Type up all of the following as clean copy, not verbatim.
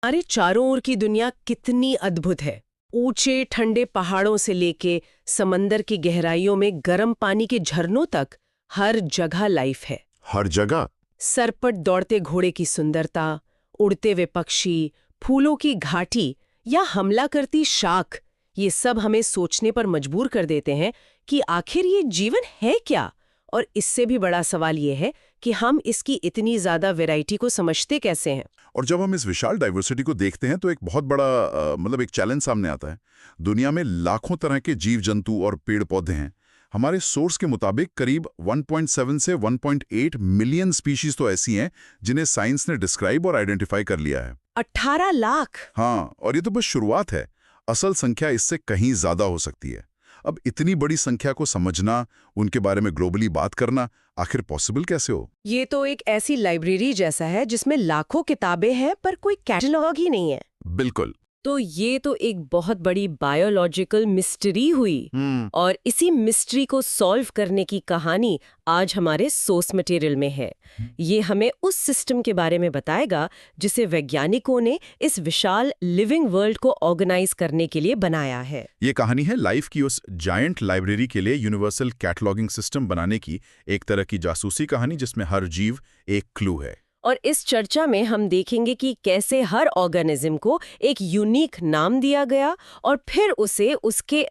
हमारे चारों ओर की दुनिया कितनी अद्भुत है। ऊंचे ठंडे पहाड़ों से लेके समंदर की गहराइयों में गर्म पानी के झरनों तक हर जगह लाइफ है। हर जगह। सरपट दौड़ते घोड़े की सुंदरता, उड़ते हुए पक्षी, फूलों की घाटी या हमला करती शाख, ये सब हमें सोचने पर मजबूर कर देते हैं कि आखिर ये जीवन है क्या। और इससे भी बड़ा सवाल ये है कि हम इसकी इतनी ज्यादा वैरायटी को समझते कैसे हैं। और जब हम इस विशाल डाइवर्सिटी को देखते हैं तो एक बहुत बड़ा मतलब एक चैलेंज सामने आता है। दुनिया में लाखों तरह के जीव जंतु और पेड़ पौधे हैं। हमारे सोर्स के मुताबिक करीब 1.7 से 1.8 मिलियन स्पीशीज तो ऐसी हैं जिन्हें साइंस ने डिस्क्राइब और आइडेंटिफाई कर लिया है। 18 लाख। हाँ, और ये तो बस शुरुआत है। असल संख्या इससे कहीं ज्यादा हो सकती है। अब इतनी बड़ी संख्या को समझना, उनके बारे में ग्लोबली बात करना आखिर पॉसिबल कैसे हो? ये तो एक ऐसी लाइब्रेरी जैसा है जिसमें लाखों किताबें हैं पर कोई कैटलॉग ही नहीं है। बिल्कुल। तो ये तो एक बहुत बड़ी बायोलॉजिकल मिस्ट्री हुई। और इसी मिस्ट्री को सॉल्व करने की कहानी आज हमारे सोर्स मटेरियल में है। ये हमें उस सिस्टम के बारे में बताएगा जिसे वैज्ञानिकों ने इस विशाल लिविंग वर्ल्ड को ऑर्गेनाइज करने के लिए बनाया है। ये कहानी है लाइफ की उस जायंट लाइब्रेरी के लिए यूनिवर्सल कैटलॉगिंग सिस्टम बनाने की, एक तरह की जासूसी कहानी जिसमें हर जीव एक क्लू है। और इस चर्चा में हम देखेंगे कि कैसे हर ऑर्गेनिज्म को एक यूनिक नाम दिया गया और फिर उसे उसके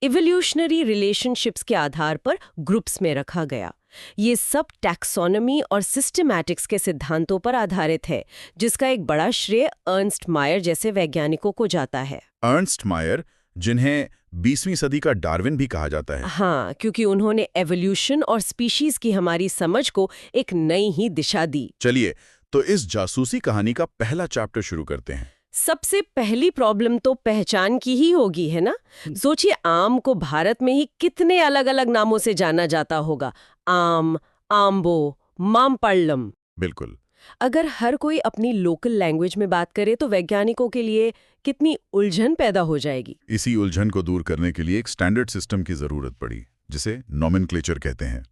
इवोल्यूशनरी रिलेशनशिप्स के आधार पर ग्रुप्स में रखा गया। ये सब टैक्सोनॉमी और सिस्टमैटिक्स के सिद्धांतों पर आधारित है, जिसका एक बड़ा श्रेय अर्नस्ट मायर जैसे वैज्ञानिकों को जाता है। अर्नस्ट मायर, जिन्हें 20वीं सदी का डार्विन भी कहा जाता है। हाँ, क्योंकि उन्होंने एवोल्यूशन और स्पीशीज की हमारी समझ को एक नई ही दिशा दी। चलिए, तो इस जासूसी कहानी का पहला चैप्टर शुरू करते हैं। सबसे पहली प्रॉब्लम तो पहचान की ही होगी, है ना? सोचिए, आम को भारत में ही कितने अलग अलग नामों से जाना जाता होगा। आम, आम्बो, मामपल्लम। बिल्कुल। अगर हर कोई अपनी लोकल लैंग्वेज में बात करे तो वैज्ञानिकों के लिए कितनी उलझन पैदा हो जाएगी। इसी उलझन को दूर करने के लिए एक स्टैंडर्ड सिस्टम की जरूरत पड़ी, जिसे नॉमेनक्लेचर कहते हैं।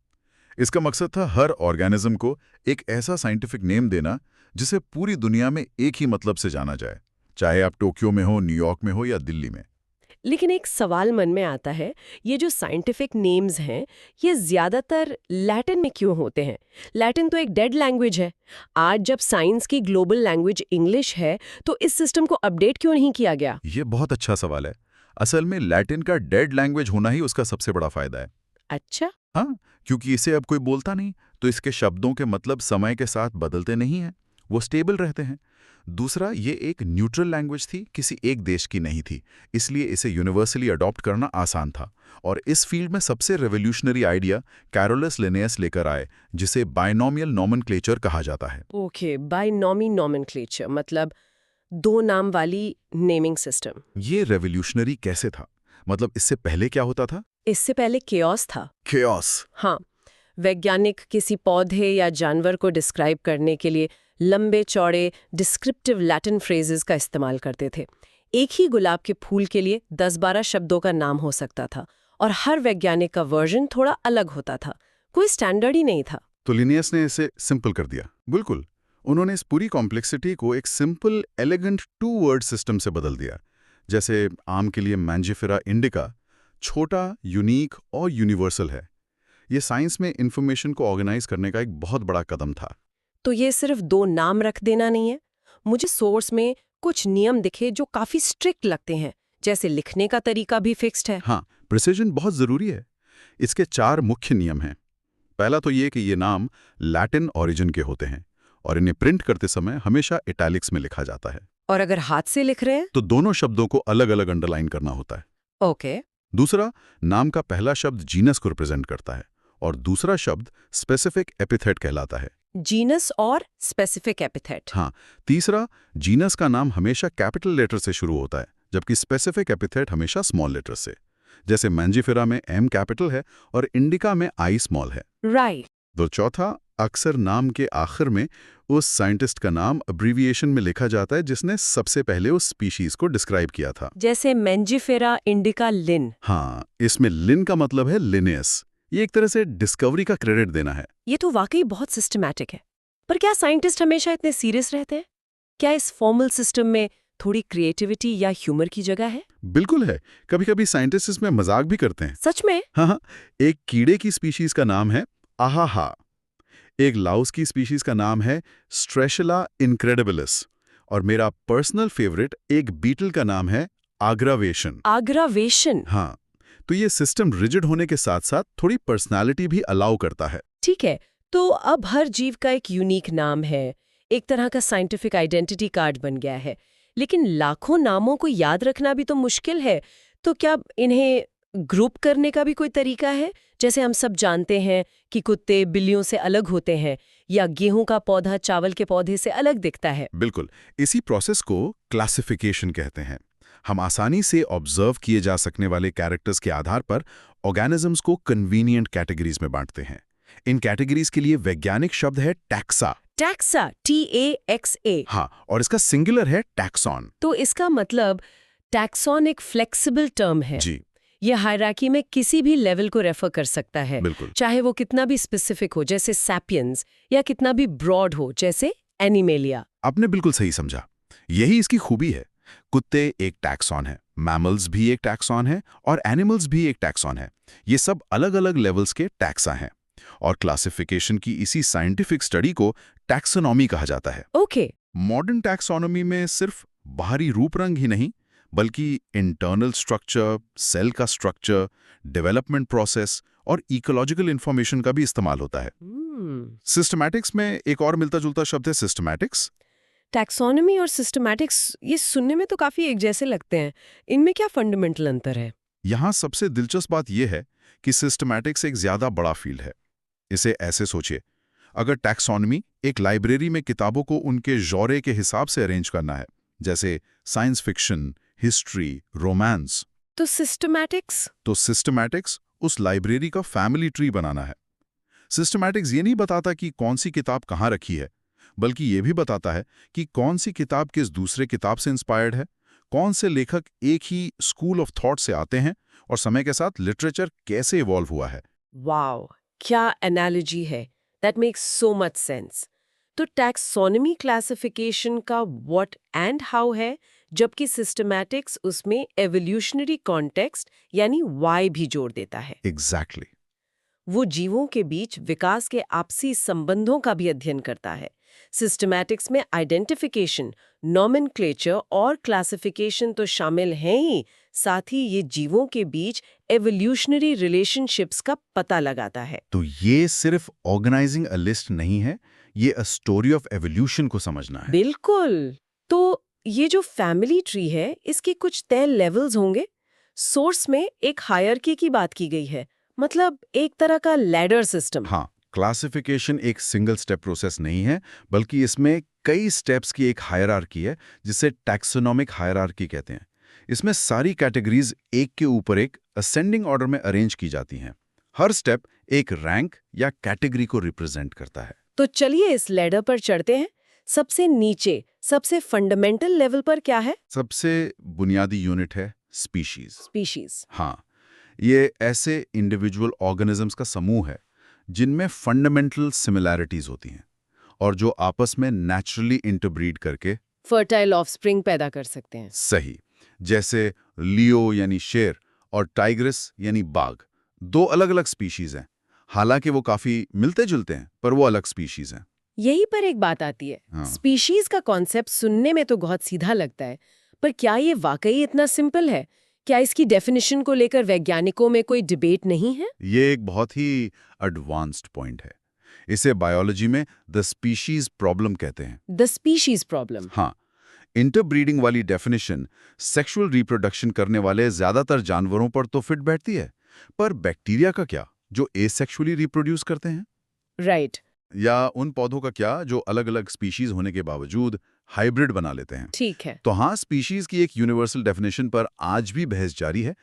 इसका मकसद था हर ऑर्गेनिज्म को एक ऐसा साइंटिफिक नेम देना जिसे पूरी दुनिया में एक ही मतलब से जाना जाए, चाहे आप टोक्यो में हो, न्यूयॉर्क में हो या दिल्ली में। लेकिन एक सवाल मन में आता है, ये जो साइंटिफिक नेम्स हैं, ये ज्यादातर लैटिन में क्यों होते हैं? लैटिन तो एक डेड लैंग्वेज है। आज जब साइंस की ग्लोबल लैंग्वेज इंग्लिश है, तो इस सिस्टम को अपडेट क्यों नहीं किया गया? ये बहुत अच्छा सवाल है। असल में लैटिन का डेड लैंग्वेज होना ही उसका सबसे बड़ा फायदा है। अच्छा। हाँ, क्योंकि इसे अब कोई बोलता नहीं, तो इसके शब्दों के मतलब समय के साथ बदलते नहीं हैं, वो स्टेबल रहते हैं। दूसरा, ये एक न्यूट्रल लैंग्वेज थी, किसी एक देश की नहीं थी, इसलिए इसे यूनिवर्सली अडॉप्ट करना आसान था। और इस फील्ड में सबसे रेवोल्यूशनरी आइडिया कैरोलस लिनेयस लेकर आए, जिसे बाइनोमियल नॉमेनक्लेचर कहा जाता है। ओके, बाइनॉमी नॉमेनक्लेचर मतलब दो नाम वाली नेमिंग सिस्टम। ये रेवोल्यूशनरी कैसे था? मतलब इससे पहले क्या होता था? इससे पहले केओस था। केओस। हाँ, वैज्ञानिक किसी पौधे या जानवर को डिस्क्राइब करने के लिए लंबे चौड़े डिस्क्रिप्टिव लैटिन फ्रेजेस का इस्तेमाल करते थे। एक ही गुलाब के फूल के लिए 10-12 शब्दों का नाम हो सकता था और हर वैज्ञानिक का वर्जन थोड़ा अलग होता था। कोई स्टैंडर्ड ही नहीं था। तो लिनियस ने इसे सिंपल कर दिया। बिल्कुल, उन्होंने इस पूरी कॉम्प्लेक्सिटी को एक सिंपल एलिगेंट 2 वर्ड सिस्टम से बदल दिया। जैसे आम के लिए मैंजिफेरा इंडिका छोटा, यूनिक और यूनिवर्सल है। ये साइंस में इंफॉर्मेशन को ऑर्गेनाइज करने का एक बहुत बड़ा कदम था। तो ये सिर्फ दो नाम रख देना नहीं है। मुझे सोर्स में कुछ नियम दिखे जो काफी स्ट्रिक्ट लगते हैं, जैसे लिखने का तरीका भी फिक्स्ड है। हाँ, प्रिसिजन बहुत जरूरी है। इसके 4 मुख्य नियम हैं। पहला तो ये कि ये नाम लैटिन ओरिजिन के होते हैं और इन्हें प्रिंट करते समय हमेशा इटैलिक्स में लिखा जाता है। और अगर हाथ से लिख रहे हैं तो दोनों शब्दों को अलग अलग अंडरलाइन करना होता है। ओके। दूसरा, नाम का पहला शब्द जीनस को रिप्रेजेंट करता है और दूसरा शब्द स्पेसिफिक एपिथेट कहलाता है। जीनस और स्पेसिफिक एपिथेट। हाँ, तीसरा, जीनस का नाम हमेशा कैपिटल लेटर से शुरू होता है, जबकि स्पेसिफिक एपिथेट हमेशा स्मॉल लेटर से। जैसे मैंजिफेरा में एम कैपिटल है और इंडिका में आई स्मॉल है। राइट। तो चौथा, अक्सर नाम के आखिर में उस साइंटिस्ट का नाम अब्रीविएशन में लिखा जाता है जिसने सबसे पहले उस स्पीशीज को डिस्क्राइब किया था। जैसे मैंजिफेरा इंडिका लिन। हाँ, इसमें लिन का मतलब है लिनेस। ये एक तरह से डिस्कवरी का क्रेडिट देना है। ये तो वाकई बहुत सिस्टमैटिक है। पर क्या साइंटिस्ट हमेशा इतने सीरियस रहते हैं? क्या इस फॉर्मल सिस्टम में थोड़ी क्रिएटिविटी या ह्यूमर की जगह है? बिल्कुल है। कभी-कभी साइंटिस्ट इसमें मजाक भी करते हैं। सच में? हाँ, एक कीड़े की स्पीशीज का नाम है आहाहा। एक लाउस की स्पीशीज का नाम है स्ट्रेशला इनक्रेडिबिलिस। और मेरा पर्सनल फेवरेट एक बीटल का नाम है आग्रावेशन। आग्रावेशन। हाँ, तो ये सिस्टम रिजिड होने के साथ साथ थोड़ी पर्सनालिटी भी अलाउ करता है। ठीक है, तो अब हर जीव का एक यूनिक नाम है, एक तरह का साइंटिफिक आइडेंटिटी कार्ड बन गया है। लेकिन लाखों नामों को याद रखना भी तो मुश्किल है, तो क्या इन्हें ग्रुप करने का भी कोई तरीका है? जैसे हम सब जानते हैं कि कुत्ते बिल्लियों से अलग होते हैं, या गेहूं का पौधा चावल के पौधे से अलग दिखता है। बिल्कुल, इसी प्रोसेस को क्लासिफिकेशन कहते हैं। हम आसानी से ऑब्जर्व किए जा सकने वाले कैरेक्टर्स के आधार पर ऑर्गेनिजम्स को कन्वीनियंट कैटेगरीज में बांटते हैं। इन कैटेगरीज के लिए वैज्ञानिक शब्द है टैक्सा। Taxa, TAXA। हाँ, और इसका सिंगुलर है टैक्सॉन। तो इसका मतलब टैक्सॉन एक फ्लेक्सिबल टर्म है। जी, ये हायरार्की में किसी भी लेवल को रेफर कर सकता है, बिल्कुल। चाहे वो कितना भी स्पेसिफिक हो जैसे सैपियंस, या कितना भी ब्रॉड हो जैसे एनिमेलिया। आपने बिल्कुल सही समझा। यही इसकी खूबी है। कुत्ते एक टैक्सॉन है, मैमल्स भी एक टैक्सॉन है, और एनिमल्स भी एक टैक्सॉन है। ये सब अलग-अलग लेवल्स के टैक्सा हैं। और क्लासिफिकेशन की इसी साइंटिफिक स्टडी को टैक्सोनॉमी कहा जाता है। ओके। मॉडर्न टैक्सोनॉमी में सिर्फ बाहरी रूप रंग ही नहीं, बल्कि इंटरनल स्ट्रक्चर, सेल का स्ट्रक्चर, डेवलपमेंट प्रोसेस और इकोलॉजिकल इंफॉर्मेशन का भी इस्तेमाल होता है। सिस्टमैटिक्स में एक और मिलता जुलता शब्द है सिस्टमैटिक्स। टैक्सोनॉमी और सिस्टमैटिक्स, ये सुनने में तो काफी एक जैसे लगते हैं। इनमें क्या फंडामेंटल अंतर है? यहाँ सबसे दिलचस्प बात यह है कि सिस्टमैटिक्स एक ज्यादा बड़ा फील्ड है। इसे ऐसे सोचिए, अगर टैक्सोनॉमी एक लाइब्रेरी में किताबों को उनके जॉरे के हिसाब से अरेंज करना है, जैसे साइंस फिक्शन, हिस्ट्री, रोमांस, तो सिस्टमैटिक्स उस लाइब्रेरी का फैमिली ट्री बनाना है। सिस्टमैटिक्स ये नहीं बताता कि कौन सी किताब कहाँ रखी है, बल्कि ये भी बताता है कि कौन सी किताब किस दूसरे किताब से इंस्पायर्ड है, कौन से लेखक एक ही स्कूल ऑफ थॉट से आते हैं, और समय के साथ लिटरेचर कैसे इवॉल्व हुआ है। वाओ, क्या एनालॉजी है। That makes so much sense. तो टैक्सोनॉमी क्लासिफिकेशन का व्हाट एंड हाउ है, जबकि सिस्टमैटिक्स उसमें एवोल्यूशनरी कॉन्टेक्स्ट यानी वाई भी जोड़ देता है। एग्जैक्टली। वो जीवों के बीच विकास के आपसी संबंधों का भी अध्ययन करता है। सिस्टमैटिक्स में आइडेंटिफिकेशन, नॉमेनक्लेचर और क्लासिफिकेशन तो शामिल हैं ही, साथ ही ये जीवों के बीच एवोल्यूशनरी रिलेशनशिप्स का पता लगाता है। तो ये सिर्फ ऑर्गेनाइजिंग अ लिस्ट नहीं है, ये अ स्टोरी ऑफ एवोल्यूशन को समझना है। बिल्कुल। तो ये जो फैमिली ट्री है, इसके कुछ तय लेवल्स होंगे। सोर्स में एक हायरार्की की बात की गई है, मतलब एक तरह का लैडर सिस्टम। हाँ, क्लासिफिकेशन एक सिंगल स्टेप प्रोसेस नहीं है, बल्कि इसमें कई स्टेप्स की एक हायरार्की है, जिसे टैक्सोनॉमिक हायरार्की कहते हैं। इसमें सारी कैटेगरीज एक के ऊपर एक असेंडिंग ऑर्डर में अरेंज की जाती हैं। हर स्टेप एक रैंक या कैटेगरी को रिप्रेजेंट करता है। तो चलिए इस लैडर पर चढ़ते हैं। सबसे नीचे, सबसे फंडामेंटल लेवल पर क्या है? सबसे बुनियादी यूनिट है स्पीशीज। हाँ, ये ऐसे इंडिविजुअल ऑर्गेनिजम्स का समूह है जिनमें फंडामेंटल सिमिलैरिटीज होती हैं और जो आपस में नेचुरली इंटरब्रीड करके फर्टाइल ऑफस्प्रिंग पैदा कर सकते हैं। सही, जैसे लियो यानी शेर और टाइग्रिस यानी बाघ, दो अलग-अलग स्पीशीज हैं। हालांकि वो काफी मिलते जुलते हैं, पर वो अलग स्पीशीज हैं। यही पर एक बात आती है। हाँ। स्पीशीज का कॉन्सेप्ट सुनने में तो बहुत सीधा लगता है, पर क्या ये वाकई इतना सिंपल है? क्या इसकी डेफिनेशन को लेकर वैज्ञानिकों में कोई डिबेट नहीं है? ये एक बहुत ही एडवांस्ड पॉइंट है। इसे बायोलॉजी में द स्पीशीज प्रॉब्लम कहते हैं। The species problem. हाँ, इंटरब्रीडिंग वाली डेफिनेशन सेक्सुअल रिप्रोडक्शन करने वाले ज्यादातर जानवरों पर तो फिट बैठती है, पर बैक्टीरिया का क्या जो एसेक्सुअली रिप्रोड्यूस करते हैं? राइट। या उन पौधों का क्या जो अलग-अलग स्पीशीज होने के बावजूद हाइब्रिड बना लेते हैं? ठीक है। तो हाँ, स्पीशीज की एक यूनिवर्सल डेफिनेशन पर आज भी बहस जारी है,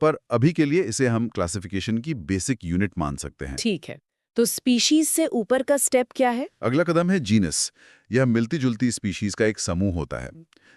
पर अभी के लिए इसे हम क्लासिफिकेशन की बेसिक यूनिट मान सकते हैं। ठीक है। तो स्पीशीज से ऊपर का स्टेप क्या है? अगला कदम है जीनस। यह मिलती जुलती स्पीशीज का एक समूह होता है।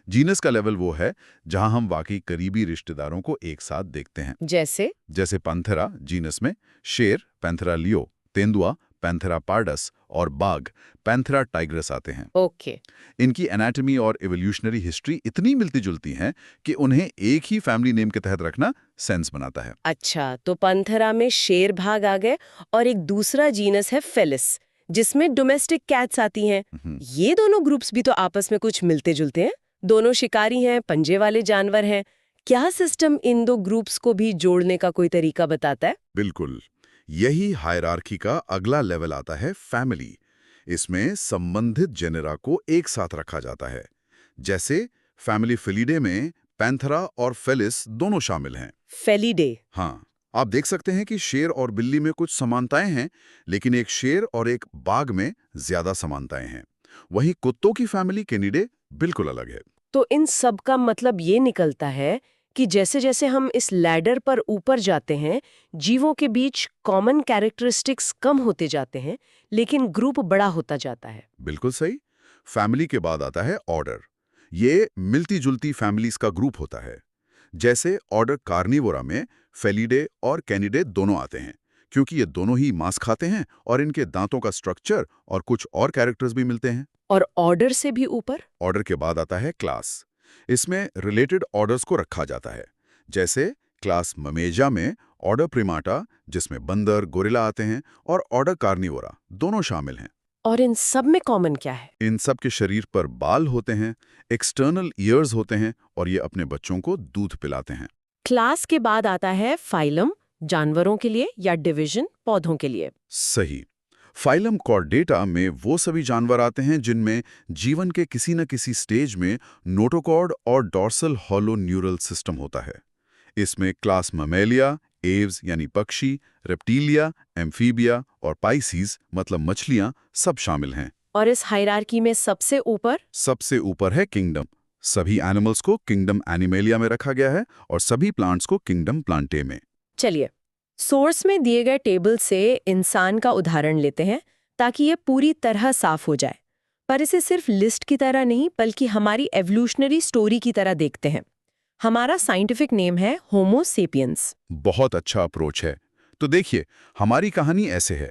जीनस का लेवल वो है जहां हम वाकई करीबी रिश्तेदारों को एक साथ देखते हैं। जैसे जैसे पैंथेरा जीनस में शेर पैंथेरा लियो, तेंदुआ पैंथेरा पार्डस, और बाघ पैंथेरा टाइग्रस आते हैं। ओके। इनकी एनाटॉमी और इवोल्यूशनरी हिस्ट्री इतनी मिलती-जुलती हैं कि उन्हें एक ही फैमिली नेम के तहत रखना सेंस बनाता है। अच्छा, तो पैंथेरा में शेर भाग आ गए और एक दूसरा जीनस है फेलिस, जिसमें डोमेस्टिक कैट्स आती हैं। ये दोनों ग्रुप्स भी तो आपस में कुछ मिलते-जुलते हैं। दोनों शिकारी हैं, पंजे वाले जानवर हैं। क्या सिस्टम इन दो ग्रुप्स को भी जोड़ने का कोई तरीका बताता है? बिल्कुल। यही हायरार्की का अगला लेवल आता है, फैमिली। इसमें संबंधित जेनेरा को एक साथ रखा जाता है। जैसे फैमिली फेलिडे में पैंथेरा और फेलिस दोनों शामिल हैं। फेलिडे। हाँ, आप देख सकते हैं कि शेर और बिल्ली में कुछ समानताएं हैं, लेकिन एक शेर और एक बाघ में ज्यादा समानताएं हैं। वहीं कुत्तों की फैमिली कैनिडे बिल्कुल अलग है। तो इन सब का मतलब ये निकलता है कि जैसे-जैसे हम इस लैडर पर ऊपर जाते हैं, जीवों के बीच कॉमन कैरेक्टरिस्टिक्स कम होते जाते हैं, लेकिन ग्रुप बड़ा होता जाता है। बिल्कुल सही। फैमिली के बाद आता है ऑर्डर। ये मिलती-जुलती फैमिलीज का ग्रुप होता है। जैसे ऑर्डर कार्निवोरा में फेलिडे और कैनिडे दोनों आते हैं, क्योंकि ये दोनों ही मांस खाते हैं और इनके दांतों का स्ट्रक्चर और कुछ और कैरेक्टर्स भी मिलते हैं। और ऑर्डर से भी ऊपर? ऑर्डर के बाद आता है क्लास। इसमें रिलेटेड ऑर्डर्स को रखा जाता है। जैसे क्लास ममेजा में ऑर्डर प्रिमाटा, जिसमें बंदर, गोरिल्ला आते हैं, और ऑर्डर कार्निवोरा दोनों शामिल हैं। और इन सब में कॉमन क्या है? इन सब के शरीर पर बाल होते हैं, एक्सटर्नल ईयर्स होते हैं, और ये अपने बच्चों को दूध पिलाते हैं। क्लास के बाद आता है फाइलम, जानवरों के लिए, या डिवीजन, पौधों के लिए। सही। फाइलम कॉर्डेटा में वो सभी जानवर आते हैं जिनमें जीवन के किसी न किसी स्टेज में नोटोकॉर्ड और डॉर्सल हॉलो न्यूरल सिस्टम होता है। इसमें क्लास ममेलिया, एव्स यानी पक्षी, रेप्टिलिया, एम्फीबिया और पाइसीज मतलब मछलियां सब शामिल हैं। और इस हायरार्की में सबसे ऊपर? सबसे ऊपर है किंगडम। सभी एनिमल्स को किंगडम एनिमेलिया में रखा गया है और सभी प्लांट्स को किंगडम प्लांटे में। चलिए, सोर्स में दिए गए टेबल से इंसान का उदाहरण लेते हैं ताकि ये पूरी तरह साफ हो जाए। पर इसे सिर्फ लिस्ट की तरह नहीं, बल्कि हमारी एवोल्यूशनरी स्टोरी की तरह देखते हैं। हमारा साइंटिफिक नेम है होमो सेपियंस। बहुत अच्छा अप्रोच है। तो देखिए, हमारी कहानी ऐसे है।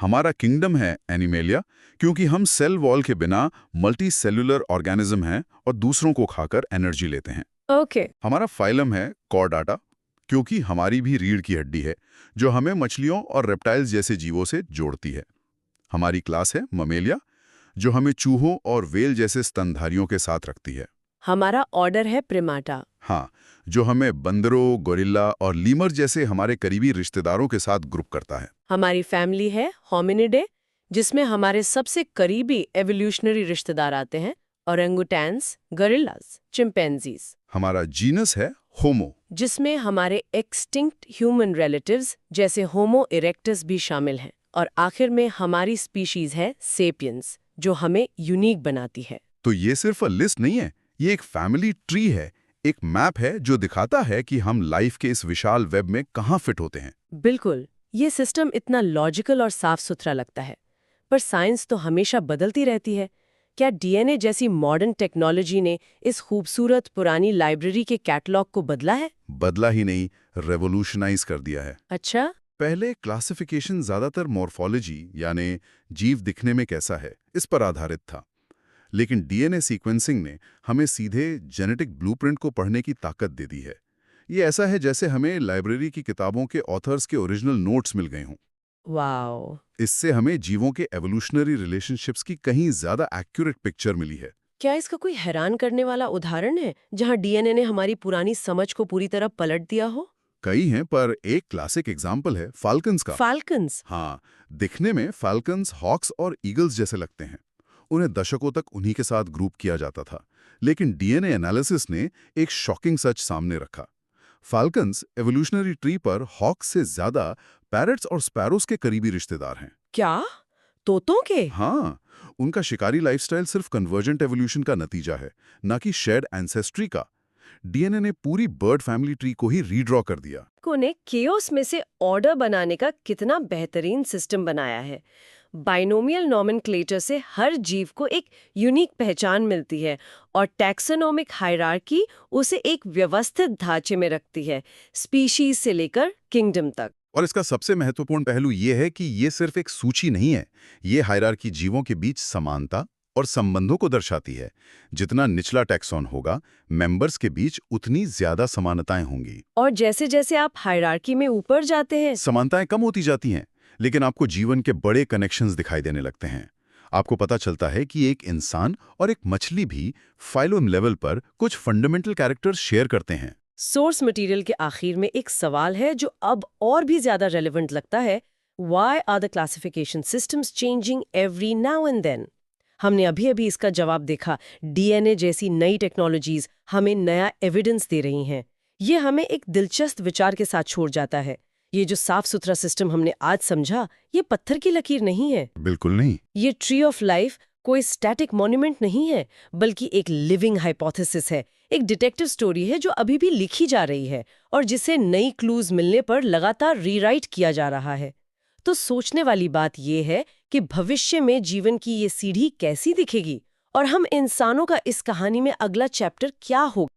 हमारा किंगडम है एनिमेलिया, क्योंकि हम सेल वॉल के बिना मल्टी सेलुलर ऑर्गेनिज्म हैं और दूसरों को खाकर एनर्जी लेते हैं। ओके। हमारा फाइलम है कॉर्डाटा, क्योंकि हमारी भी रीढ़ की हड्डी है जो हमें मछलियों और रेप्टाइल्स जैसे जीवों से जोड़ती है। हमारी क्लास है ममेलिया, जो हमें चूहों और वेल जैसे स्तनधारियों के साथ रखती है। हमारा ऑर्डर है प्रिमाटा। हाँ, जो हमें बंदरों, गोरिल्ला और लीमर जैसे हमारे करीबी रिश्तेदारों के साथ ग्रुप करता है। हमारी फैमिली है होमिनिडे, जिसमें हमारे सबसे करीबी एवोल्यूशनरी रिश्तेदार आते हैं, ओरेंगुटैन्स, गोरिल्लास, चिंपैंजीज। हमारा जीनस है होमो, जिसमें हमारे एक्सटिंक्ट ह्यूमन रिलेटिव्स जैसे होमो इरेक्टस भी शामिल हैं। और आखिर में हमारी स्पीशीज है सेपियंस, जो हमें यूनिक बनाती है। तो ये सिर्फ लिस्ट नहीं है, ये एक फैमिली ट्री है, एक मैप है जो दिखाता है कि हम लाइफ के इस विशाल वेब में कहाँ फिट होते हैं। बिल्कुल, ये सिस्टम इतना लॉजिकल और साफ सुथरा लगता है, पर साइंस तो हमेशा बदलती रहती है। क्या डीएनए जैसी मॉडर्न टेक्नोलॉजी ने इस खूबसूरत पुरानी लाइब्रेरी के कैटलॉग को बदला है? बदला ही नहीं, रेवोल्यूशनाइज कर दिया है। अच्छा। पहले क्लासिफिकेशन ज्यादातर मॉर्फोलॉजी यानी जीव दिखने में कैसा है इस पर आधारित था, लेकिन डीएनए सीक्वेंसिंग ने हमें सीधे जेनेटिक ब्लूप्रिंट को पढ़ने की ताकत दे दी है। ये ऐसा है जैसे हमें लाइब्रेरी की किताबों के ऑथर्स के ओरिजिनल नोट्स मिल गए हों। वाओ। इससे हमें जीवों के एवोल्यूशनरी रिलेशनशिप्स की कहीं ज्यादा एक्यूरेट पिक्चर मिली है। क्या इसका कोई हैरान करने वाला उदाहरण है जहां डीएनए ने हमारी पुरानी समझ को पूरी तरह पलट दिया हो? कई हैं, पर एक क्लासिक एग्जाम्पल है फाल्कन्स का। फाल्कन्स? हाँ, दिखने में फाल्कन्स हॉक्स और ईगल्स जैसे लगते हैं। उन्हें दशकों तक उन्हीं के साथ ग्रुप किया जाता था, लेकिन डीएनए एनालिसिस ने एक शॉकिंग सच सामने रखा। फाल्कन्स एवोल्यूशनरी ट्री पर हॉक्स से ज्यादा पैरट्स और स्पैरोस के करीबी रिश्तेदार हैं। क्या? तोतों के? हाँ, उनका शिकारी लाइफस्टाइल सिर्फ कन्वर्जेंट एवोल्यूशन का नतीजा है, ना कि शेयर्ड एंसेस्ट्री का। डीएनए ने पूरी बर्ड फैमिली ट्री को ही रीड्रॉ कर दिया। ने केओस में से ऑर्डर बनाने का कितना बेहतरीन सिस्टम बनाया है। बाइनोमियल नॉमेनक्लेचर से हर जीव को एक यूनिक पहचान मिलती है और टैक्सोनोमिक हायरार्की उसे एक व्यवस्थित ढांचे में रखती है, स्पीशीज से लेकर किंगडम तक। और इसका सबसे महत्वपूर्ण पहलू ये है कि ये सिर्फ एक सूची नहीं है, ये हायरार्की जीवों के बीच समानता और संबंधों को दर्शाती है। जितना निचला टैक्सॉन होगा, मेंबर्स के बीच उतनी ज्यादा समानताएं होंगी। और जैसे जैसे आप हायरार्की में ऊपर जाते हैं, समानताएं कम होती जाती हैं, लेकिन आपको जीवन के बड़े कनेक्शंस दिखाई देने लगते हैं। आपको पता चलता है कि एक इंसान और एक मछली भी फाइलोम लेवल पर कुछ फंडामेंटल कैरेक्टर्स शेयर करते हैं। सोर्स मटेरियल के आखिर में एक सवाल है जो अब और भी ज्यादा रेलेवेंट लगता है। Why are the classification systems changing every now and then? हमने अभी अभी इसका जवाब देखा। डीएनए जैसी नई टेक्नोलॉजीज हमें नया एविडेंस दे रही हैं। ये हमें एक दिलचस्प विचार के साथ छोड़ जाता है। ये जो साफ सुथरा सिस्टम हमने आज समझा, ये पत्थर की लकीर नहीं है। बिल्कुल नहीं। ये ट्री ऑफ लाइफ कोई स्टैटिक मॉन्यूमेंट नहीं है, बल्कि एक लिविंग हाइपोथेसिस है, एक डिटेक्टिव स्टोरी है जो अभी भी लिखी जा रही है और जिसे नई क्लूज मिलने पर लगातार रीराइट किया जा रहा है। तो सोचने वाली बात यह है कि भविष्य में जीवन की ये सीढ़ी कैसी दिखेगी और हम इंसानों का इस कहानी में अगला चैप्टर क्या होगा।